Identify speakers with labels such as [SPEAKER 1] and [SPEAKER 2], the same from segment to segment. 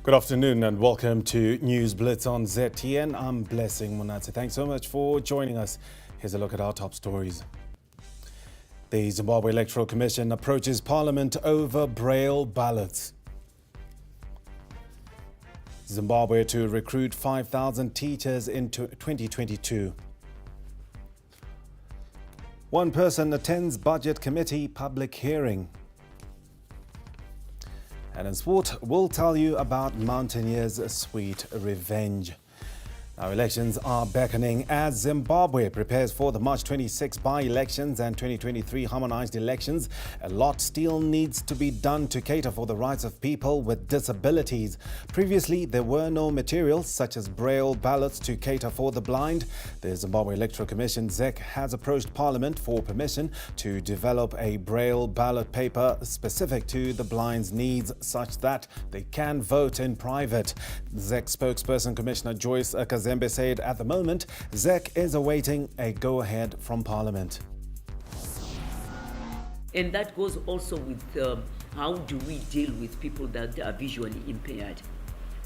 [SPEAKER 1] Good afternoon and welcome to News Blitz on ZTN. I'm Blessing Munatse. Thanks so much for joining us. Here's a look at our top stories. The Zimbabwe Electoral Commission approaches Parliament over Braille ballots. Zimbabwe to recruit 5,000 teachers into 2022. One person attends Budget Committee public hearing. And in sport, we'll tell you about Mountaineers' sweet revenge. Now, elections are beckoning as Zimbabwe prepares for the March 26 by-elections and 2023 harmonized elections. A lot still needs to be done to cater for the rights of people with disabilities. Previously, there were no materials such as Braille ballots to cater for the blind. The Zimbabwe Electoral Commission, ZEC, has approached Parliament for permission to develop a Braille ballot paper specific to the blind's needs such that they can vote in private. ZEC spokesperson Commissioner Joyce Kazembe said at the moment, ZEC is awaiting a go-ahead from Parliament.
[SPEAKER 2] And that goes also with how do we deal with people that are visually impaired.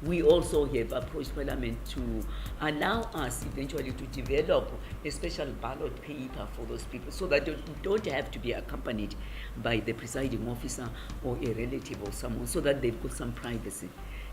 [SPEAKER 2] We also have approached Parliament to allow us eventually to develop a special ballot paper for those people so that they don't have to be accompanied by the presiding officer or a relative or someone, so that they've got some privacy.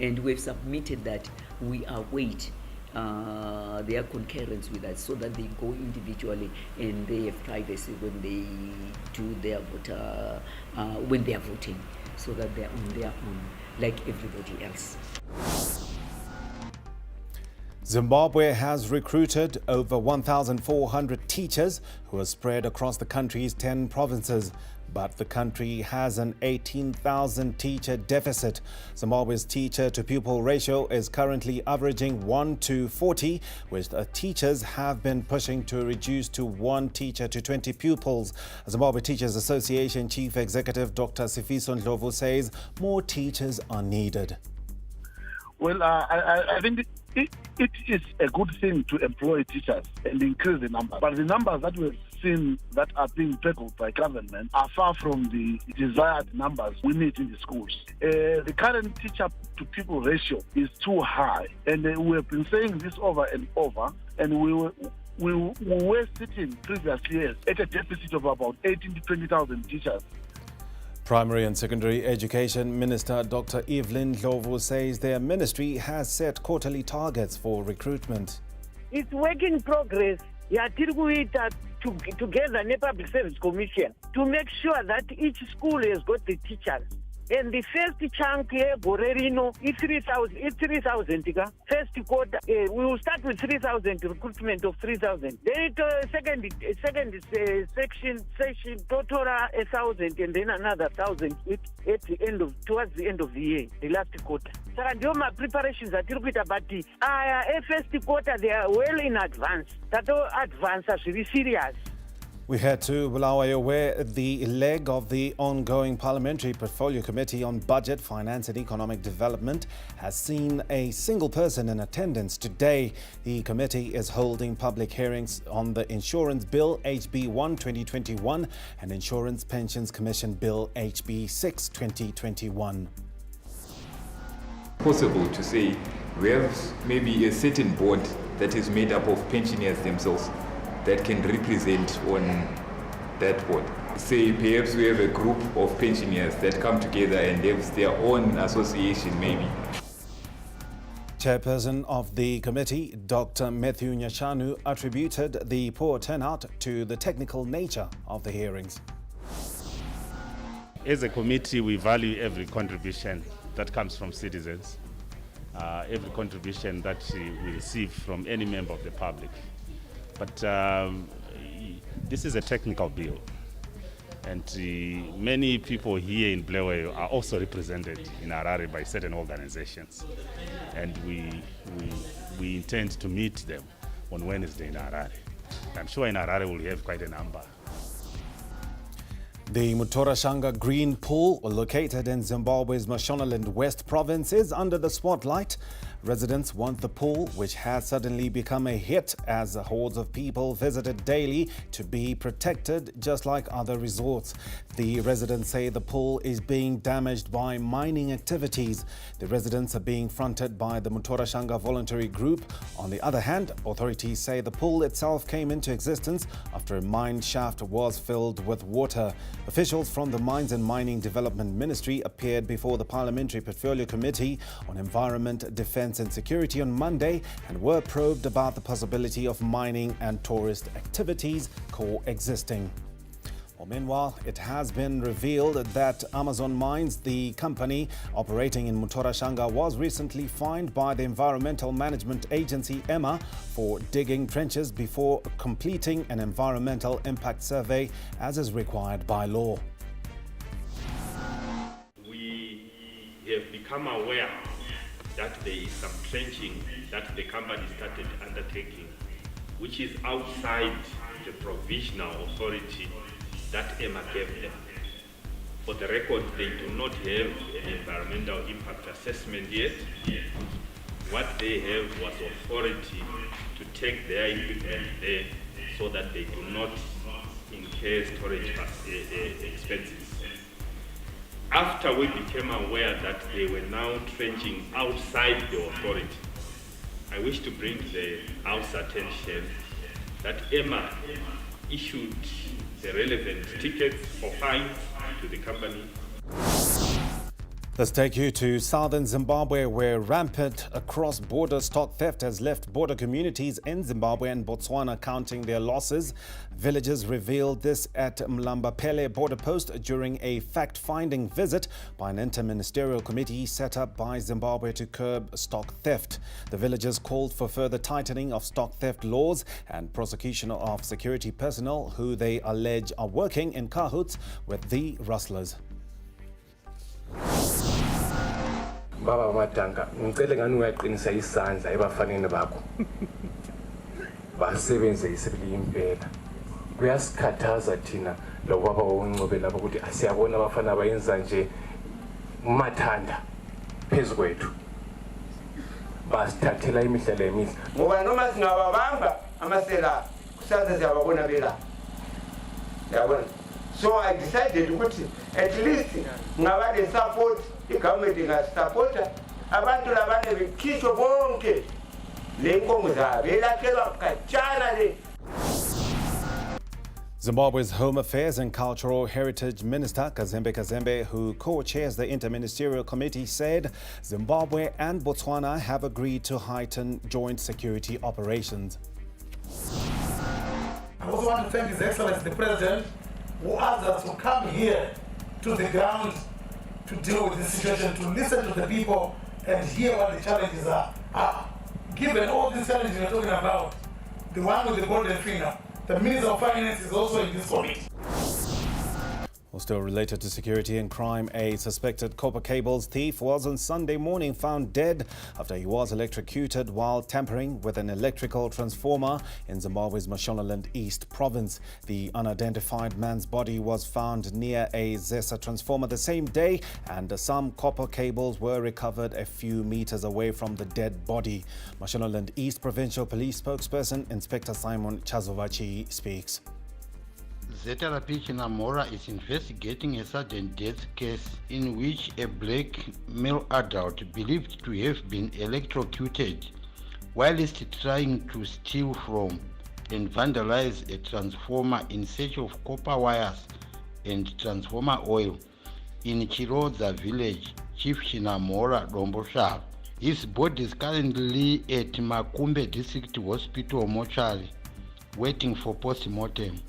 [SPEAKER 2] And we've submitted that. We await their concurrence with us so that they go individually and they have privacy when they do their voter, when they are voting, so that they're on their own like everybody else.
[SPEAKER 1] Zimbabwe has recruited over 1,400 teachers who are spread across the country's 10 provinces. But the country has an 18,000 teacher deficit. Zimbabwe's teacher-to-pupil ratio is currently averaging 1 to 40, which teachers have been pushing to reduce to 1 teacher to 20 pupils. Zimbabwe Teachers Association Chief Executive Dr. Sifiso Ndlovu says more teachers are needed.
[SPEAKER 3] Well, I think it is a good thing to employ teachers and increase the number. But the numbers that we've seen that are being tackled by government are far from the desired numbers we need in the schools. The current teacher-to-pupil ratio is too high. And we have been saying this over and over. And we were sitting previous years at a deficit of about 18,000 to 20,000 teachers.
[SPEAKER 1] Primary and Secondary Education Minister Dr. Evelyn Ndlovu says their ministry has set quarterly targets for recruitment.
[SPEAKER 4] It's work in progress. Together in the Public Service Commission to make sure that each school has got the teachers. And the first chunk here, Borerino, is 3,000. It's 3,000. First quarter, we will start with 3,000 recruitment of 3,000. Then second section, total 1,000, and then another 1,000 at the end of towards the end of the year, the last quarter. So my preparations are but first quarter they are well in advance. That all advance are really serious.
[SPEAKER 1] We head to Bulawayo, where the leg of the ongoing Parliamentary Portfolio Committee on Budget, Finance and Economic Development has seen a single person in attendance today. The committee is holding public hearings on the Insurance Bill HB 1 2021 and Insurance Pensions Commission Bill HB 6 2021.
[SPEAKER 5] Possible to say we have maybe a certain board that is made up of pensioners themselves that can represent on that board. Say perhaps we have a group of pensioners that come together and have their own association maybe.
[SPEAKER 1] Chairperson of the committee, Dr. Matthew Nyashanu, attributed the poor turnout to the technical nature of the hearings.
[SPEAKER 6] As a committee, we value every contribution that comes from citizens, every contribution that we receive from any member of the public. But this is a technical bill, and many people here in Bulawayo are also represented in Harare by certain organizations, and we intend to meet them on Wednesday in Harare. I'm sure in Harare we'll have quite a number.
[SPEAKER 1] The Mutorashanga Green Pool, located in Zimbabwe's Mashonaland West province, is under the spotlight. Residents want the pool, which has suddenly become a hit as hordes of people visit it daily, to be protected just like other resorts. The residents say the pool is being damaged by mining activities. The residents are being fronted by the Mutorashanga Voluntary Group. On the other hand, authorities say the pool itself came into existence after a mine shaft was filled with water. Officials from the Mines and Mining Development Ministry appeared before the Parliamentary Portfolio Committee on Environment, Defence and Security on Monday and were probed about the possibility of mining and tourist activities coexisting. Well, meanwhile, it has been revealed that Amazon Mines, the company operating in Mutorashanga, was recently fined by the Environmental Management Agency, EMA, for digging trenches before completing an environmental impact survey as is required by law.
[SPEAKER 7] We have become aware that there is some trenching that the company started undertaking, which is outside the provisional authority that EMA gave them. For the record, they do not have an environmental impact assessment yet. What they have was authority to take their equipment there so that they do not incur storage expenses. After we became aware that they were now trenching outside the authority, I wish to bring to the House attention that EMA issued the relevant tickets or fines to the company.
[SPEAKER 1] Let's take you to southern Zimbabwe, where rampant cross-border stock theft has left border communities in Zimbabwe and Botswana counting their losses. Villagers revealed this at Mlambapele border post during a fact-finding visit by an interministerial committee set up by Zimbabwe to curb stock theft. The villagers called for further tightening of stock theft laws and prosecution of security personnel who they allege are working in cahoots with the rustlers.
[SPEAKER 8] Baba Matanga, ngicela ngani uyaqinisa isandla ebafaneni bakho. Basebenze isibili impela. Kuyasikhathaza thina lo baba oncobe lapho ukuthi asiyabona abafana abayenza nje mathanda phezukwethu. Basithathela imihlelo emihle.
[SPEAKER 9] Ngoba noma singababamba amasela kusasa siyababona bela. Yabona. So I decided ukuthi at least ngabale support igovernment ingasupporta abantu labane bekhishwe bonke le nkomo zabo elakhelwa khatshana le.
[SPEAKER 1] Zimbabwe's Home Affairs and Cultural Heritage Minister Kazembe, who co-chairs the Interministerial Committee, said Zimbabwe and Botswana have agreed to heighten joint security operations.
[SPEAKER 10] I also want to thank His Excellency the President, who asked us to come here to the ground to deal with this situation, to listen to the people and hear what the challenges are. Given all these challenges we're talking about, the one with the golden finger, the Minister of Finance is also in this committee.
[SPEAKER 1] Well, still related to security and crime, a suspected copper cables thief was on Sunday morning found dead after he was electrocuted while tampering with an electrical transformer in Zimbabwe's Mashonaland East province. The unidentified man's body was found near a ZESA transformer the same day, and some copper cables were recovered a few meters away from the dead body. Mashonaland East Provincial Police spokesperson Inspector Simon Chazovachi speaks.
[SPEAKER 11] ZRP Chinamora is investigating a sudden death case in which a black male adult believed to have been electrocuted whilst trying to steal from and vandalize a transformer in search of copper wires and transformer oil in Chirodza village, Chief Chinamora Rombosha. His body is currently at Makumbe District Hospital mortuary, waiting for post-mortem.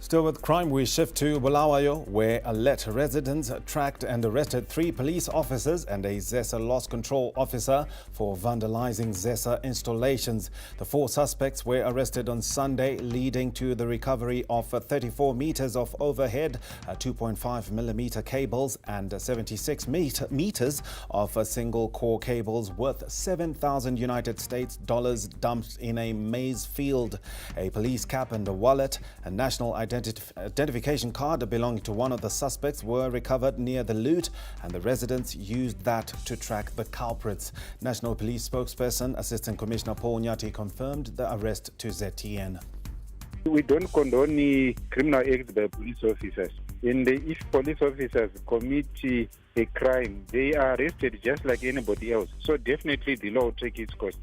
[SPEAKER 1] Still with crime, we shift to Bulawayo, where alert residents tracked and arrested 3 police officers and a ZESA loss control officer for vandalizing ZESA installations. The 4 suspects were arrested on Sunday, leading to the recovery of 34 meters of overhead 2.5 millimeter cables and 76 meters of single core cables worth 7,000 United States dollars dumped in a maize field. A police cap and a wallet, a national identity identification card belonging to one of the suspects were recovered near the loot, and the residents used that to track the culprits. National Police spokesperson Assistant Commissioner Paul Nyati confirmed the arrest to ZTN.
[SPEAKER 12] We don't condone criminal acts by police officers. And if police officers commit a crime, they are arrested just like anybody else. So definitely the law will take its course.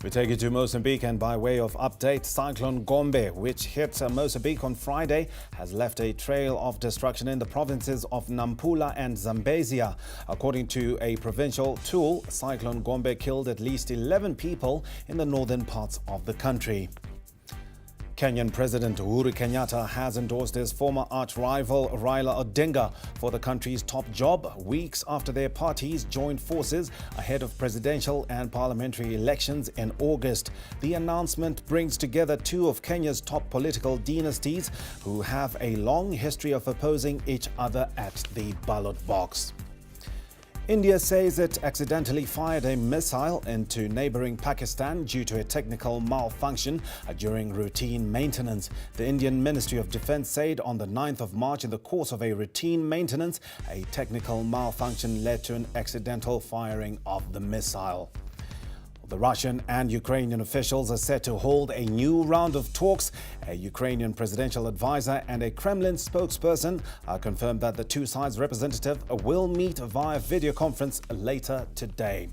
[SPEAKER 1] We take you to Mozambique, and by way of update, Cyclone Gombe, which hit Mozambique on Friday, has left a trail of destruction in the provinces of Nampula and Zambezia. According to a provincial tool, Cyclone Gombe killed at least 11 people in the northern parts of the country. Kenyan President Uhuru Kenyatta has endorsed his former arch-rival Raila Odinga for the country's top job, weeks after their parties joined forces ahead of presidential and parliamentary elections in August. The announcement brings together two of Kenya's top political dynasties who have a long history of opposing each other at the ballot box. India says it accidentally fired a missile into neighboring Pakistan due to a technical malfunction during routine maintenance. The Indian Ministry of Defence said on the 9th of March, in the course of a routine maintenance, a technical malfunction led to an accidental firing of the missile. The Russian and Ukrainian officials are set to hold a new round of talks. A Ukrainian presidential advisor and a Kremlin spokesperson confirmed that the two sides' representatives will meet via video conference later today.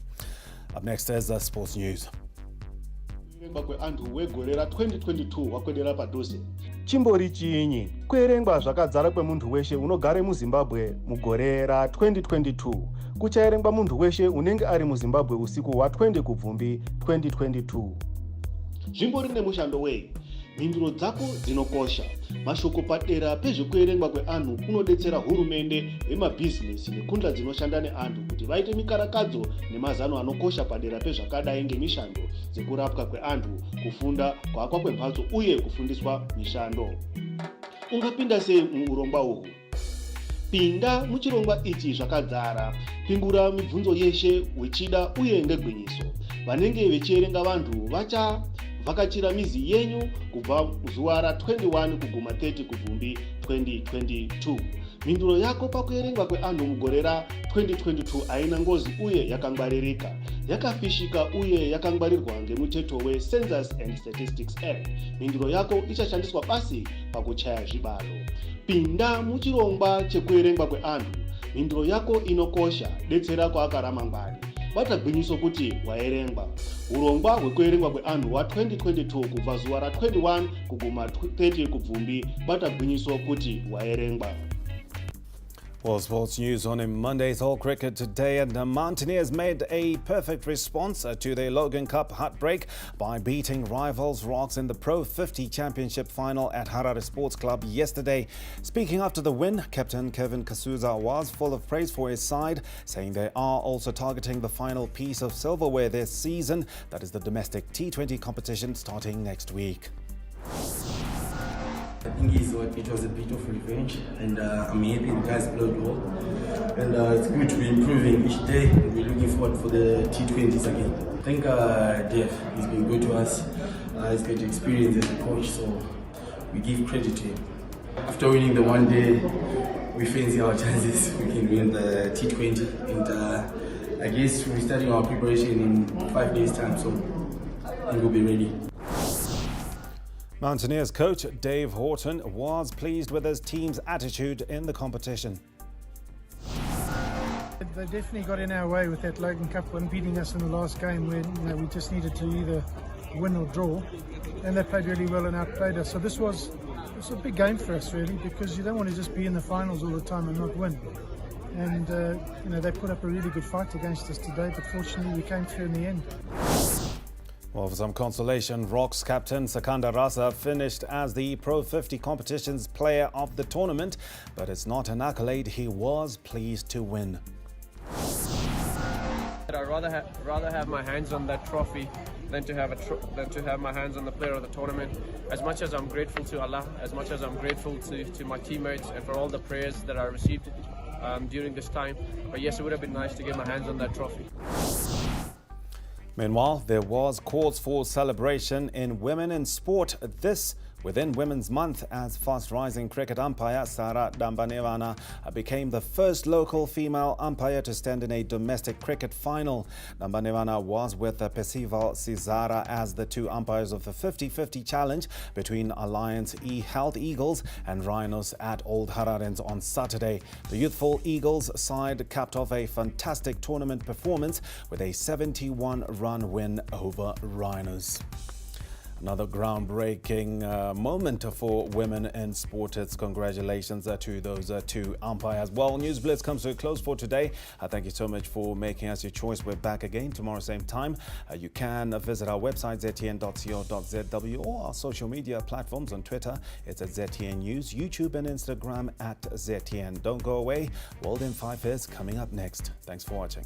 [SPEAKER 1] Up next is the sports news.
[SPEAKER 13] Chimbori chinyi kuerengwa zvakadzara kwemunhu weshe unogare muZimbabwe mugore ra2022 kuchaerengwa munhu weshe unenge ari muZimbabwe usiku hwa20 kubvumbi 2022.
[SPEAKER 14] Zvimbori nemushando wei? Mhinduro dzako dzinokosha. Mashoko padera pezvekuerengwa kweanhu kunodetsera hurumende vemabhizinesi nekundla dzinoshanda neanhu kuti vaite mikarakadzo nemazano anokosha padera pezvakadai ngemishando dzekurapwa kweanhu, kufunda, kuakwa kwemhatso uye kufundiswa mishando. Ungapinda sei muurongwa uhu? Pinda muchirongwa ichi zvakadzara. Pingura mibvunzo yeshe wechida uye ngegwinyiso. Vanenge vechierenga vanhu vachavhakachira mizi yenyu kubva zuva ra21 kuguma 30 kubvumbi 2022. Mhinduro yako pakuerengwa kweanhu mugore ra2022 haina ngozi uye yakangwaririka. Yakafishika uye yakangwarirwa ngemuteto weCensus and Statistics Act. Mhinduro yako ichashandiswa basi pakuchaya zvibalo. Pinda muchirongwa chekuerengwa kweanhu. Mhinduro yako inokosha, detsera kuaka ramangwani. Bata gwinyiso kuti waerengwa. Urongwa hwekuerengwa kweanhu hwa2022 kubva zuva ra21 kuguma 30 kubvumbi. Bata gwinyiso kuti waerengwa.
[SPEAKER 1] Well, sports news on a Monday. It's all cricket today, and the Mountaineers made a perfect response to their Logan Cup heartbreak by beating rivals Rocks in the Pro 50 Championship final at Harare Sports Club yesterday. Speaking after the win, Captain Kevin Kasuza was full of praise for his side, saying they are also targeting the final piece of silverware this season, that is the domestic T20 competition starting next week.
[SPEAKER 15] I think it was a bit of revenge, and I'm happy the guys played well. And it's good to be improving each day. We're looking forward for the T20s again. I think Dave, he's been good to us. He's got experience as a coach, so we give credit to him. After winning the one day, we fancy our chances. We can win the T20, and I guess we're starting our preparation in 5 days' time, so I think we'll be ready.
[SPEAKER 1] Mountaineers coach Dave Horton was pleased with his team's attitude in the competition.
[SPEAKER 16] They definitely got in our way with that Logan Cup one, beating us in the last game when we just needed to either win or draw, and they played really well and outplayed us. So this was a big game for us really, because you don't want to just be in the finals all the time and not win. And they put up a really good fight against us today, but fortunately we came through in the end.
[SPEAKER 1] Well, for some consolation, Rocks captain Sakanda Rasa finished as the Pro 50 competition's player of the tournament, but it's not an accolade he was pleased to win.
[SPEAKER 17] I'd rather have my hands on that trophy than to have my hands on the player of the tournament. As much as I'm grateful to Allah, as much as I'm grateful to my teammates and for all the prayers that I received during this time, but yes, it would have been nice to get my hands on that trophy.
[SPEAKER 1] Meanwhile, there was cause for celebration in women in sport this within Women's Month as fast-rising cricket umpire Sara Dambanevana became the first local female umpire to stand in a domestic cricket final. Dambanevana was with Percival Cesara as the two umpires of the 50-50 challenge between Alliance Health Eagles and Rhinos at Old Hararens on Saturday. The youthful Eagles side capped off a fantastic tournament performance with a 71-run win over Rhinos. Another groundbreaking moment for women in sport. It's congratulations to those two umpires. Well, News Blitz comes to a close for today. Thank you so much for making us your choice. We're back again tomorrow, same time. You can visit our website, ztn.co.zw, or our social media platforms. On Twitter, it's at ZTN News, YouTube and Instagram at ZTN. Don't go away. World in 5 is coming up next. Thanks for watching.